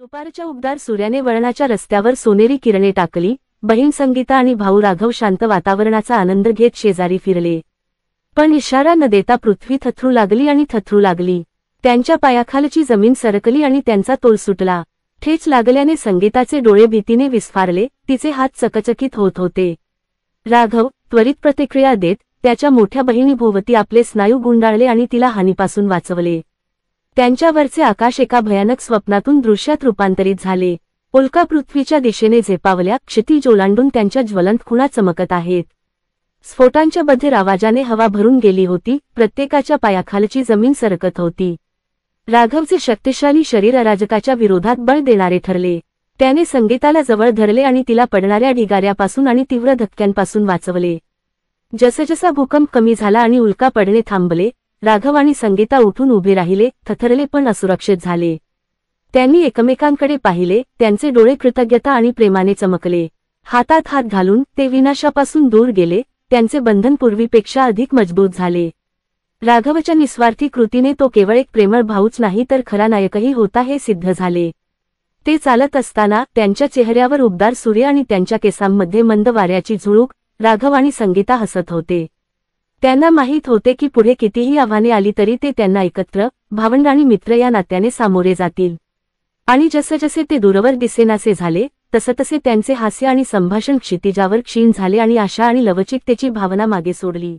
दुपारच्या उबदार सूर्याने वळणाच्या रस्त्यावर सोनेरी किरणे टाकली। बहीण संगीता आणि भाऊ राघव शांत वातावरणाचा आनंद घेत शेजारी फिरले। पण इशारा न देता पृथ्वी थथरू लागली। त्यांच्या पायाखालची जमीन सरकली आणि त्यांचा तोल सुटला। ठेच लागल्याने संगीताचे डोळे भीतीने विस्फारले, तिचे हात चकचकीत होत होते। राघव त्वरित प्रतिक्रिया देत त्याच्या मोठ्या बहिणीभोवती आपले स्नायू गुंडाळले आणि तिला हानीपासून वाचवले। त्यांच्यावरचे आकाश एका भयानक स्वप्नातून दृश्यात रूपांतरित झाले। उल्का पृथ्वीच्या दिशेने झेपावल्या, क्षितिज ओलांडून त्यांच्या ज्वलंत खुणा चमकत आहेत। स्फोटांच्या बधिर आवाजाने हवा भरून गेली होती, प्रत्येकाच्या पायाखालची जमीन सरकत होती। राघवचे शक्तिशाली शरीर अराजकाच्या विरोधात बळ देणारे ठरले। त्याने संगीताला जवळ धरले आणि तिला पडणाऱ्या ढिगाऱ्यापासून आणि तीव्र धक्क्यांपासून वाचवले। जसजसा भूकंप कमी झाला आणि उल्का पडणे थांबले, राघव आणि संगीता उठून उभे राहिले, थरथरले पण असुरक्षित झाले। त्यांनी एकमेकांकडे पाहिले, त्यांचे डोळे कृतज्ञता आणि प्रेमाने चमकले। हातात हात घालून ते विनाशापासून दूर गेले, त्यांचे बंधन पूर्वीपेक्षा अधिक मजबूत झाले। राघवच्या निस्वार्थी कृतीने तो केवळ एक प्रेमळ भाऊच नाही तर खरा नायकही होता हे सिद्ध झाले। ते चालत असताना त्यांच्या चेहऱ्यावर उबदार सूर्य आणि त्यांच्या केसांमध्ये मंद वाऱ्याची झुळूक। राघव आणि संगीता हसत होते। त्यांना माहीत होते की पुढे कितीही आव्हाने आली तरी ते त्यांना एकत्र, भावंड आणि मित्र या नात्याने सामोरे जातील। आणि जसजसे ते दूरवर दिसेनासे झाले, तसतसे त्यांचे हास्य आणि संभाषण क्षितिजावर क्षीण झाले आणि आशा आणि लवचिकतेची भावना मागे सोडली।